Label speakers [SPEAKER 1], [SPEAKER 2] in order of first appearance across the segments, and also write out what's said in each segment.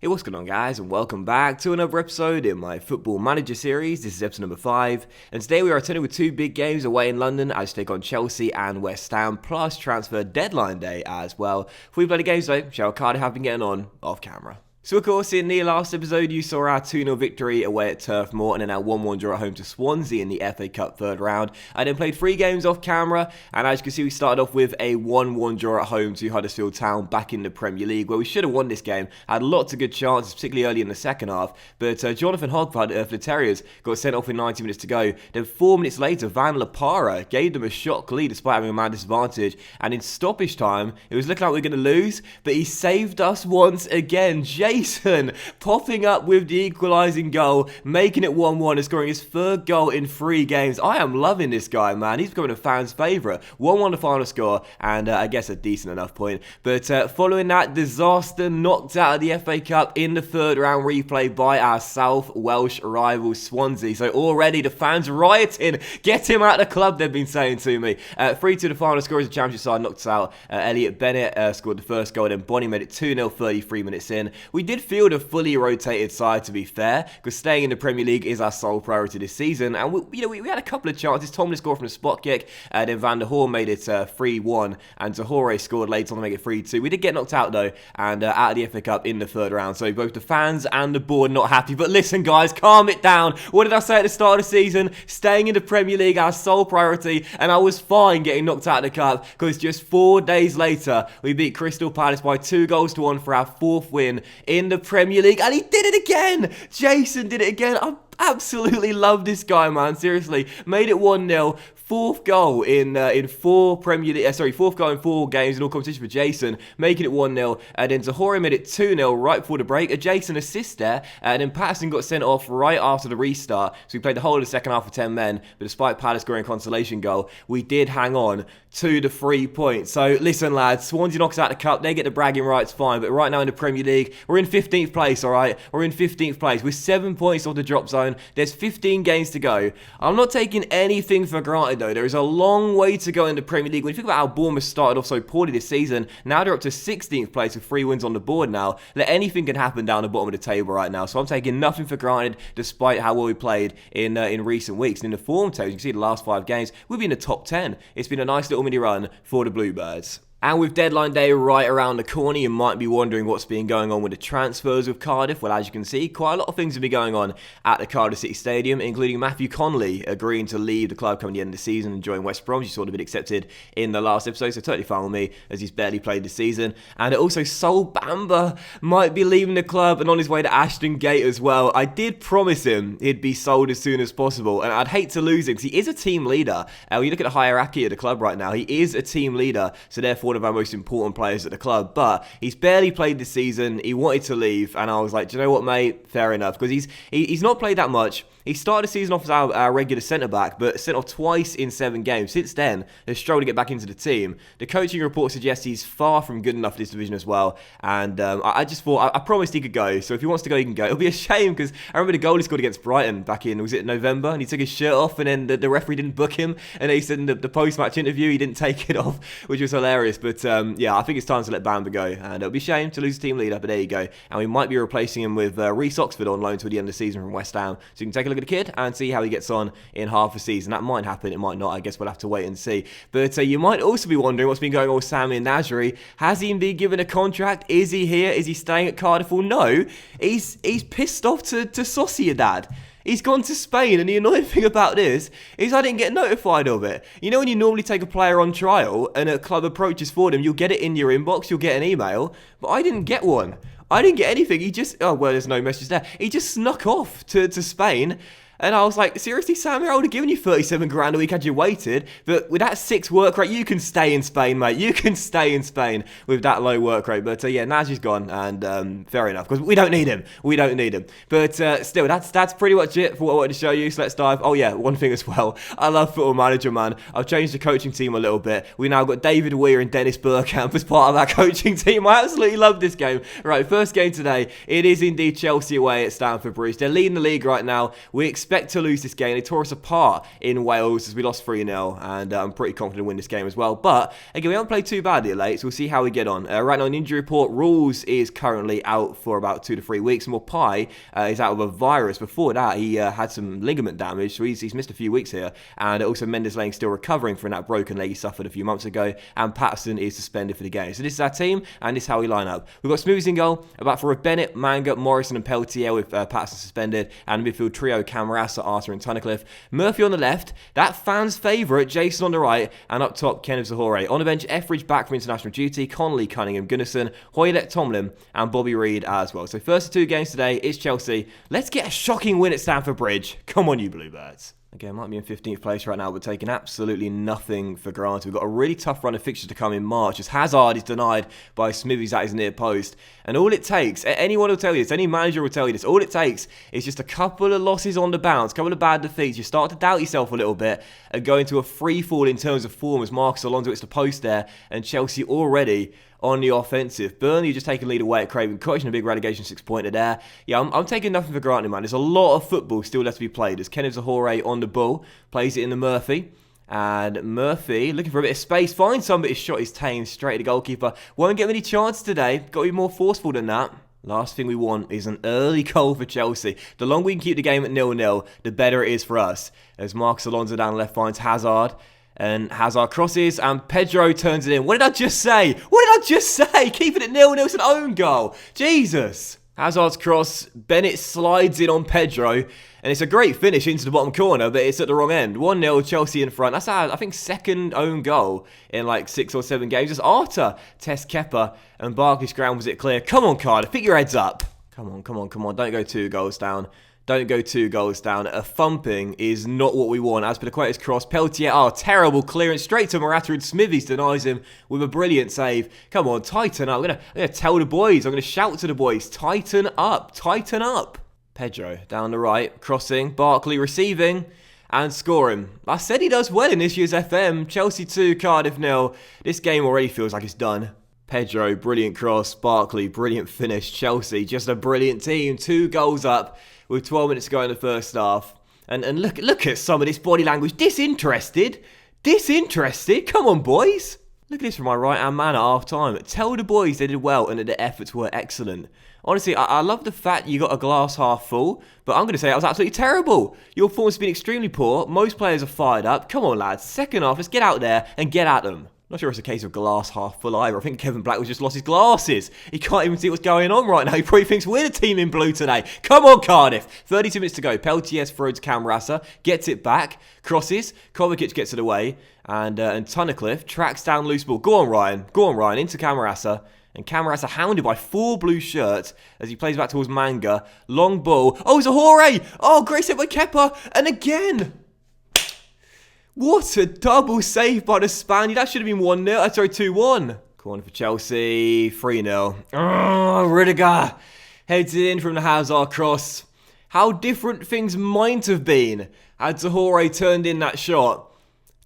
[SPEAKER 1] Hey, what's going on, guys, and welcome back to another episode in my Football Manager series. This is episode number 5, and today we are returning with two big games away in London as we take on Chelsea and West Ham, plus transfer deadline day as well. Before we play the games though, shall Cardiff have been getting on off camera. So of course, in the last episode, you saw our 2-0 victory away at Turf Moor and then our 1-1 draw at home to Swansea in the FA Cup third round. I then played 3 games off camera, and as you can see, we started off with a 1-1 draw at home to Huddersfield Town back in the Premier League, where we should have won this game. Had lots of good chances, particularly early in the second half, but Jonathan Hogg for the Terriers got sent off with 90 minutes to go. Then 4 minutes later, Van Lapara gave them a shock lead despite having a man disadvantage, and in stoppage time, it was looking like we were going to lose, but he saved us once again. Jason popping up with the equalising goal, making it 1-1 and scoring his third goal in 3 games. I am loving this guy, man. He's becoming a fan's favourite. 1-1 the final score, and I guess a decent enough point. But following that disaster, knocked out of the FA Cup in the third round replay by our South Welsh rival Swansea. So already the fans rioting. Get him out of the club, they've been saying to me. 3-2 the final score as the Championship side knocked us out. Elliot Bennett scored the first goal, then Bonnie made it 2-0 33 minutes in. We did field a fully rotated side, to be fair, because staying in the Premier League is our sole priority this season, and we had a couple of chances. Tomlin scored from a spot kick, then Van der Hoorn made it 3-1, and Tahore scored later on to make it 3-2. We did get knocked out though, and out of the FA Cup in the third round, so both the fans and the board not happy. But listen guys, calm it down. What did I say at the start of the season? Staying in the Premier League, our sole priority, and I was fine getting knocked out of the cup, because just 4 days later, we beat Crystal Palace by 2-1 for our 4th win in the Premier League, and he did it again. Jason did it again. I absolutely love this guy, man. Seriously, made it 1-0. 4th goal in 4 Premier League, 4th goal in 4 games in all competition for Jason, making it 1-0. And then Tahore made it 2-0 right before the break. A Jason assist there, and then Patterson got sent off right after the restart. So we played the whole of the second half with 10 men. But despite Palace scoring a consolation goal, we did hang on to the 3 points. So listen, lads, Swansea knocks out the cup. They get the bragging rights, fine. But right now in the Premier League, we're in 15th place. All right, we're in 15th place. We're 7 points off the drop zone. There's 15 games to go. I'm not taking anything for granted though. There is a long way to go in the Premier League. When you think about how Bournemouth started off so poorly this season, now they're up to 16th place with 3 wins on the board now. Anything can happen down the bottom of the table right now. So I'm taking nothing for granted despite how well we played in recent weeks. And in the form table, you can see the last 5 games, we've been in the top 10. It's been a nice little mini run for the Bluebirds. And with deadline day right around the corner, you might be wondering what's been going on with the transfers with Cardiff. Well, as you can see, quite a lot of things have been going on at the Cardiff City Stadium, including Matthew Connolly agreeing to leave the club coming the end of the season and join West Brom. You saw the bit accepted in the last episode, so totally fine with me as he's barely played this season. And also, Sol Bamba might be leaving the club and on his way to Ashton Gate as well. I did promise him he'd be sold as soon as possible, and I'd hate to lose him because he is a team leader. When you look at the hierarchy of the club right now, he is a team leader, so therefore one of our most important players at the club, but he's barely played this season. He wanted to leave, and I was like, do you know what, mate? Fair enough, because he's not played that much. He started the season off as our regular centre-back, but sent off twice in 7 games. Since then, has struggled to get back into the team. The coaching report suggests he's far from good enough for this division as well, and I just thought, I promised he could go, so if he wants to go, he can go. It'll be a shame, because I remember the goal he scored against Brighton back in, was it November, and he took his shirt off, and then the referee didn't book him, and he said in the post-match interview he didn't take it off, which was hilarious, but yeah, I think it's time to let Bamba go, and it'll be a shame to lose a team leader, but there you go, and we might be replacing him with Reece Oxford on loan till the end of the season from West Ham, so you can take a look at the kid and see how he gets on in half a season. That might happen, it might not, I guess we'll have to wait and see. But you might also be wondering what's been going on with Sami Nasri. Has he been given a contract? Is he here? Is he staying at Cardiff? Well, no, he's pissed off to Sociedad. He's gone to Spain, and the annoying thing about this is I didn't get notified of it. You know when you normally take a player on trial and a club approaches for them, you'll get it in your inbox, you'll get an email, but I didn't get one. I didn't get anything. He just, oh, well, there's no message there. He just snuck off to Spain. And I was like, seriously, Sammy, I would have given you 37 grand a week had you waited. But with that 6 work rate, you can stay in Spain, mate. You can stay in Spain with that low work rate. But yeah, Naji's gone, and fair enough, because we don't need him. We don't need him. But still, that's pretty much it for what I wanted to show you. So let's dive. Oh yeah, one thing as well. I love Football Manager, man. I've changed the coaching team a little bit. We now got David Weir and Dennis Bergkamp as part of our coaching team. I absolutely love this game. Right, first game today. It is indeed Chelsea away at Stamford Bridge. They're leading the league right now. We expect expect to lose this game. They tore us apart in Wales as we lost 3-0, and I'm pretty confident to win this game as well. But again, we haven't played too badly late, so we'll see how we get on. Right now, on injury report, Rules is currently out for about 2 to 3 weeks. Mopai is out with a virus. Before that, he had some ligament damage, so he's missed a few weeks here. And also, Mendes Lane's still recovering from that broken leg he suffered a few months ago. And Patterson is suspended for the game. So this is our team, and this is how we line up. We've got Smoothies in goal, about for Bennett, Manga, Morrison, and Peltier with Patterson suspended. And midfield trio, Camarasa, Arthur, and Tunnicliffe. Murphy on the left, that fan's favourite, Jason on the right, and up top, Kenneth Zahore. On the bench, Etheridge back from international duty, Connolly, Cunningham, Gunnarsson, Hoylett, Tomlin, and Bobby Reid as well. So first 2 games today is Chelsea. Let's get a shocking win at Stamford Bridge. Come on, you Bluebirds. Again, might be in 15th place right now, but taking absolutely nothing for granted. We've got a really tough run of fixtures to come in March, as Hazard is denied by Smithies at his near post. And all it takes, anyone will tell you this, any manager will tell you this, all it takes is just a couple of losses on the bounce, a couple of bad defeats. You start to doubt yourself a little bit and go into a free fall in terms of form as Marcus Alonso hits the post there, and Chelsea already on the offensive. Burnley just taking lead away at Craven Cottage in a big relegation 6-pointer there. Yeah, I'm taking nothing for granted, man. There's a lot of football still left to be played. As Kenneth Zahore on the ball, plays it in the Murphy. And Murphy, looking for a bit of space, finds somebody, shot his tame straight at the goalkeeper. Won't get many chances today. Got to be more forceful than that. Last thing we want is an early goal for Chelsea. The longer we can keep the game at 0-0, the better it is for us. As Marcus Alonso down left finds Hazard. And Hazard crosses, and Pedro turns it in. What did I just say? What did I just say? Keeping it 0-0, it's an own goal. Jesus. Hazard's cross, Bennett slides in on Pedro, and it's a great finish into the bottom corner, but it's at the wrong end. 1-0, Chelsea in front. That's our, I think, second own goal in like 6 or 7 games. Just after Tess Kepa and Barkley scrambles it clear. Come on, Cardiff, pick your heads up. Come on. Don't go 2 goals down. Don't go 2 goals down. A thumping is not what we want. As per the Quater's cross, Peltier, terrible clearance. Straight to Morata, and Smithies denies him with a brilliant save. Come on, tighten up. I'm gonna tell the boys. I'm going to shout to the boys. Tighten up. Tighten up. Pedro down the right. Crossing. Barkley receiving. And scoring. I said he does well in this year's FM. Chelsea 2, Cardiff 0. This game already feels like it's done. Pedro, brilliant cross. Barkley, brilliant finish. Chelsea, just a brilliant team. 2 goals up with 12 minutes to go in the first half. And look at some of this body language. Disinterested. Come on, boys. Look at this from my right-hand man at half-time. Tell the boys they did well and that their efforts were excellent. Honestly, I love the fact you got a glass half full, but I'm going to say that was absolutely terrible. Your form's been extremely poor. Most players are fired up. Come on, lads. Second half, let's get out there and get at them. Not sure it's a case of glass half full either. I think Kevin Black was just lost his glasses. He can't even see what's going on right now. He probably thinks we're the team in blue today. Come on, Cardiff. 32 minutes to go. Peltier's throws Camarasa, gets it back, crosses. Kovacic gets it away, and Tunnicliffe tracks down loose ball. Go on, Ryan. Into Camarasa. And Camarasa hounded by 4 blue shirts as he plays back towards Manga. Long ball. Oh, Zahore! Oh, great save by Kepa. And again. What a double save by the Spaniard. That should have been 1-0. Sorry, 2-1. Corner for Chelsea. 3-0. Oh, Rudiger heads it in from the Hazard cross. How different things might have been had Zahore turned in that shot.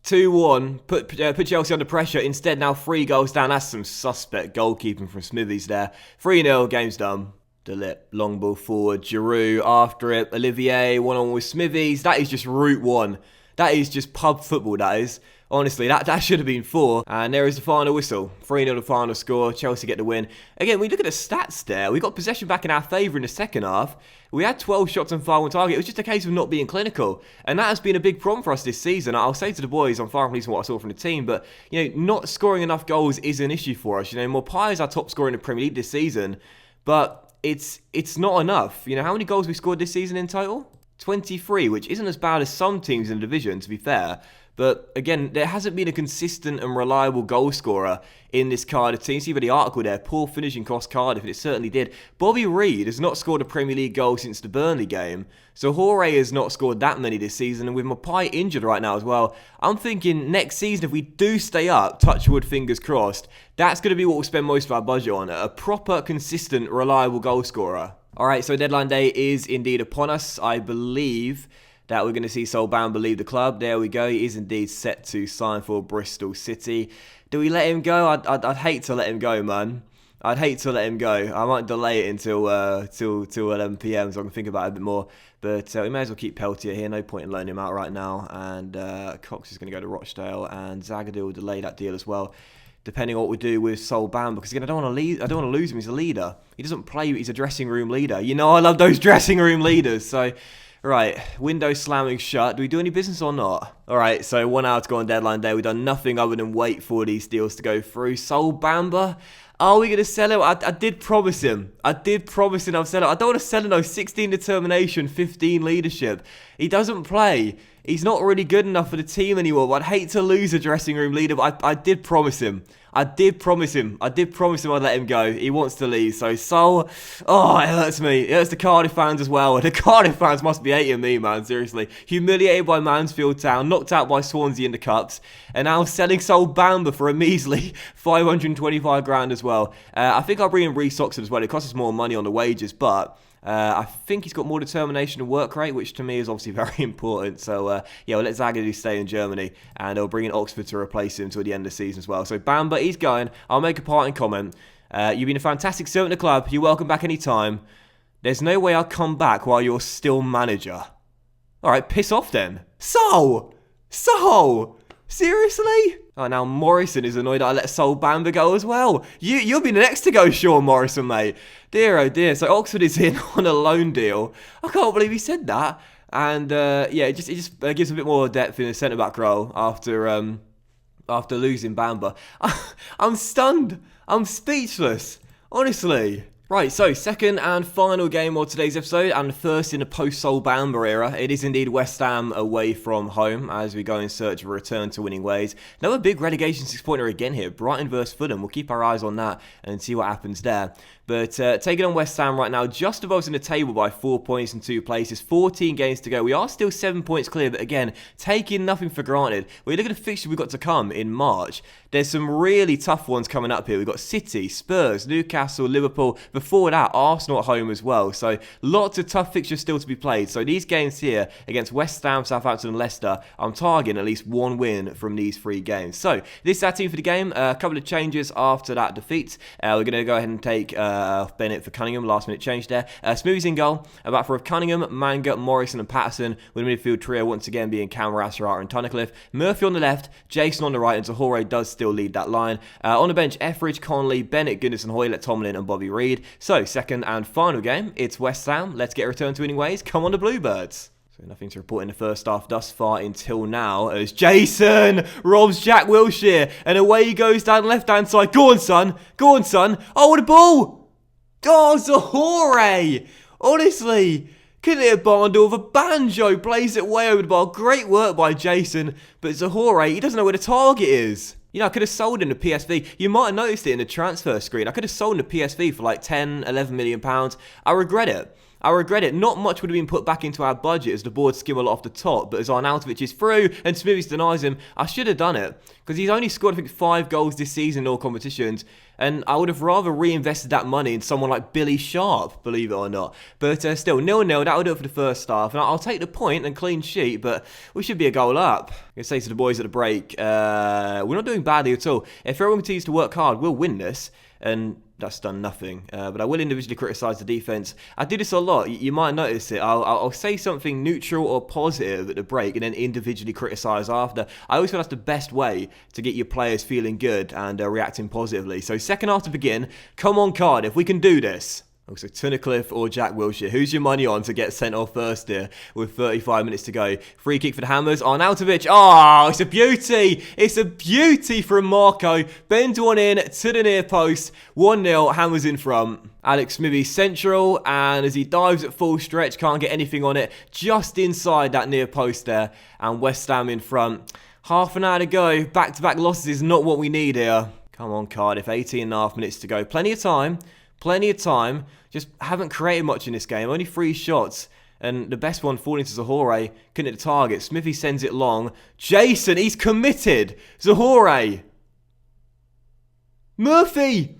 [SPEAKER 1] 2-1. Put Chelsea under pressure. Instead, now 3 goals down. That's some suspect goalkeeping from Smithies there. 3-0. Game's done. Delip, long ball forward. Giroud after it. Olivier, 1-on-1 with Smithies. That is just Route 1. That is just pub football, that is. Honestly, that should have been 4. And there is the final whistle. 3-0 the final score. Chelsea get the win. Again, we look at the stats there. We got possession back in our favour in the second half. We had 12 shots on fire on target. It was just a case of not being clinical. And that has been a big problem for us this season. I'll say to the boys, I'm far from pleased with what I saw from the team. But, not scoring enough goals is an issue for us. Mopai is our top scorer in the Premier League this season. But it's not enough. How many goals we scored this season in total? 23, which isn't as bad as some teams in the division, to be fair. But again, there hasn't been a consistent and reliable goal scorer in this Cardiff team. See by the article there, poor finishing cost Cardiff, and it certainly did. Bobby Reid has not scored a Premier League goal since the Burnley game. So Zahore has not scored that many this season, and with Mopai injured right now as well, I'm thinking next season, if we do stay up, touch wood, fingers crossed, that's going to be what we'll spend most of our budget on. A proper, consistent, reliable goal scorer. Alright, so deadline day is indeed upon us. I believe that we're going to see Sol Bamba leave the club. There we go. He is indeed set to sign for Bristol City. Do we let him go? I'd hate to let him go, man. I'd hate to let him go. I might delay it until till 11 p.m. so I can think about it a bit more. But we may as well keep Peltier here. No point in loaning him out right now. And Cox is going to go to Rochdale, and Zagadou will delay that deal as well, depending on what we do with Sol Bam. Because again, I don't want to lose him. He's a leader. He doesn't play. He's a dressing room leader. You know, I love those dressing room leaders. So. Right, window slamming shut. Do we do any business or not? Alright, so 1 hour to go on deadline day. We've done nothing other than wait for these deals to go through. Sol Bamba, are we going to sell him? I did promise him. I'll sell him. I don't want to sell him though. 16 determination, 15 leadership. He doesn't play. He's not really good enough for the team anymore. But I'd hate to lose a dressing room leader, but I did promise him. I did promise him I'd let him go. He wants to leave. So Sol, oh, it hurts me. It hurts the Cardiff fans as well. The Cardiff fans must be hating me, man. Seriously. Humiliated by Mansfield Town, knocked out by Swansea in the Cups, and now selling Sol Bamba for a measly 525 grand as well. I think I'll bring in Reece Oxford as well. It costs us more money on the wages, but I think he's got more determination and work rate, which to me is obviously very important. So, yeah, we'll let Zagadou stay in Germany, and they'll bring in Oxford to replace him until the end of the season as well. So, Bamba, he's going. I'll make a parting comment. You've been a fantastic servant of the club. You're welcome back anytime. There's no way I'll come back while you're still manager. All right, piss off then. Sol! Seriously? Oh, now Morrison is annoyed that I let Sol Bamba go as well. You'll be the next to go, Sean Morrison, mate. Dear, oh dear. So Oxford is in on a loan deal. I can't believe he said that. And, yeah, it just gives a bit more depth in the centre-back role after losing Bamba. I'm stunned. I'm speechless. Honestly. Right, so second and final game of today's episode, and the first in the post-Sol Bamba era. It is indeed West Ham away from home as we go in search of a return to winning ways. Another big relegation 6-pointer again here, Brighton versus Fulham. We'll keep our eyes on that and see what happens there. But taking on West Ham right now, just above us in the table by 4 points in 2 places, 14 games to go. We are still 7 points clear, but again, taking nothing for granted. When you look at the fixtures we've got to come in March, there's some really tough ones coming up here. We've got City, Spurs, Newcastle, Liverpool. Before that, Arsenal at home as well. So lots of tough fixtures still to be played. So these games here against West Ham, Southampton and Leicester, I'm targeting at least one win from these 3 games. So this is our team for the game. A couple of changes after that defeat. We're going to go ahead and take Bennett for Cunningham, last minute change there. Smoothy's in goal, back for Cunningham, Manga, Morrison and Patterson, with a midfield trio once again being Cameron, Asarata and Tunnicliffe. Murphy on the left, Jason on the right, and Zahore does still lead that line. On the bench, Etheridge, Conley, Bennett, Goodness and Hoylett, Tomlin and Bobby Reid. So second and final game, it's West Ham. Let's get a return to winning ways. Come on the Bluebirds. So nothing to report in the first half thus far until now, as Jason robs Jack Wilshere, and away he goes down the left-hand side. Go on, son. Oh, what a ball! Oh, Zahore! Honestly, couldn't hit a barn door with a banjo. Plays it way over the bar. Great work by Jason, but Zahore, he doesn't know where the target is. You know, I could have sold him to PSV. You might have noticed it in the transfer screen. I could have sold him to PSV for like 10, 11 million pounds. I regret it. Not much would have been put back into our budget as the board skim a lot off the top, but as Arnautovic is through and Smithies denies him, I should have done it. Because he's only scored, I think, 5 goals this season in all competitions, and I would have rather reinvested that money in someone like Billy Sharp, believe it or not. But still, 0-0, that would do it for the first half, and I'll take the point and clean sheet, but we should be a goal up. I'm going to say to the boys at the break, we're not doing badly at all. If everyone continues to work hard, we'll win this, and that's done nothing. But I will individually criticise the defence. I do this a lot. You might notice it. I'll say something neutral or positive at the break and then individually criticise after. I always feel that's the best way to get your players feeling good and reacting positively. So second half to begin. Come on, Cardiff. We can do this. Also, Tunnicliffe or Jack Wilshere. Who's your money on to get sent off first here with 35 minutes to go? Free kick for the Hammers. Arnautovic. Oh, it's a beauty. It's a beauty from Marco. Bends one in to the near post. 1-0. Hammers in front. Alex Smithy central. And as he dives at full stretch, can't get anything on it. Just inside that near post there. And West Ham in front. Half an hour to go. Back-to-back losses is not what we need here. Come on, Cardiff. 18.5 minutes to go. Plenty of time. Just haven't created much in this game. Only 3 shots. And the best one falling to Zahore. Couldn't hit the target. Smithy sends it long. Jason, he's committed. Zahore. Murphy.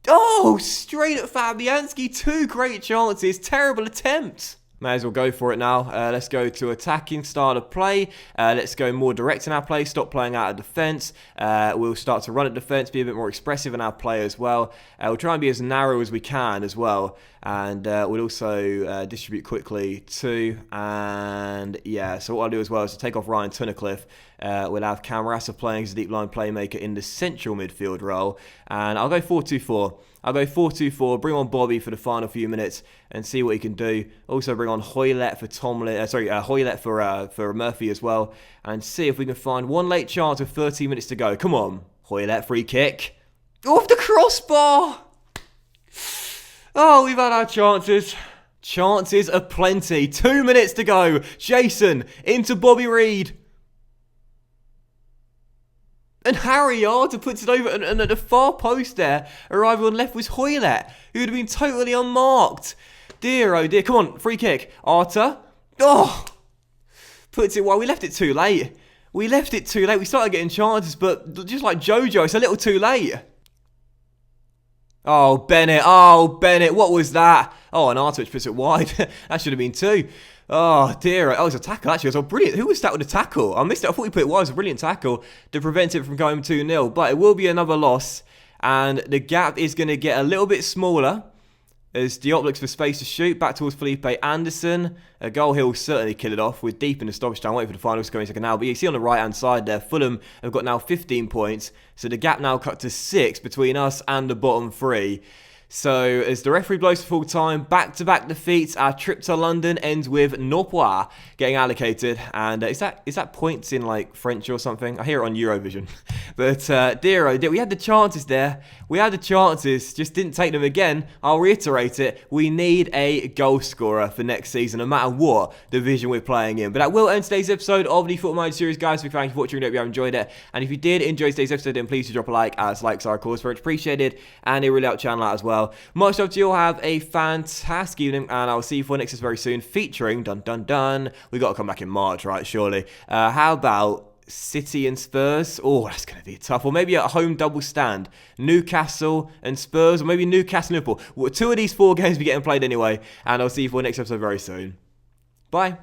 [SPEAKER 1] Oh, straight at Fabianski. 2 great chances. Terrible attempt. May as well go for it now. Let's go to attacking style of play. Let's go more direct in our play. Stop playing out of defence. We'll start to run at defence, be a bit more expressive in our play as well. We'll try and be as narrow as we can as well. And we'll also distribute quickly too. And yeah, so what I'll do as well is to take off Ryan Tunnicliffe. We'll have Camarasa playing as a deep line playmaker in the central midfield role. And I'll go 4-2-4. I'll go 4-2-4, bring on Bobby for the final few minutes and see what he can do. Also bring on Hoylett for Hoylett for Murphy as well. And see if we can find one late chance with 13 minutes to go. Come on, Hoylett, free kick. Off the crossbar! Oh, we've had our chances. Chances aplenty. 2 minutes to go. Jason into Bobby Reed. And Harry Arter puts it over, and at the far post there, arriving on left was Hoylett, who would have been totally unmarked. Dear, oh dear. Come on, free kick. Arter. Oh! Puts it wide. We left it too late. We started getting chances, but just like Jojo, it's a little too late. Oh, Bennett. What was that? Oh, and Arter puts it wide. That should have been 2. Oh, dear. Oh, it was a tackle, actually. It was brilliant. Who was that with a tackle? I missed it. I thought he put it wide. It was a brilliant tackle to prevent it from going 2-0. But it will be another loss. And the gap is going to get a little bit smaller as Diop looks for space to shoot. Back towards Felipe Anderson. A goal he'll certainly kill it off. We're deep in the stoppage time. Waiting for the final scoring second now. But you see on the right-hand side there, Fulham have got now 15 points. So the gap now cut to 6 between us and the bottom 3. So, as the referee blows for full time, back-to-back defeats, our trip to London ends with 0 points getting allocated. And is that points in, like, French or something? I hear it on Eurovision. But, dear oh dear, we had the chances there. We had the chances, just didn't take them again. I'll reiterate it. We need a goal scorer for next season, no matter what division we're playing in. But that will end today's episode of the Football Manager series, guys. So thank you for watching. I hope you have enjoyed it. And if you did enjoy today's episode, then please do drop a like, as likes are, of course, very much appreciated. And it really helps channel out as well. Much love to you all. Have a fantastic evening, and I'll see you for next very soon, featuring we got to come back in March, right? Surely. How about City and Spurs? Oh, that's going to be tough. Or maybe a home double stand, Newcastle and Spurs, or maybe Newcastle and Liverpool. 2 of these 4 games be getting played anyway, and I'll see you for next episode very soon. Bye.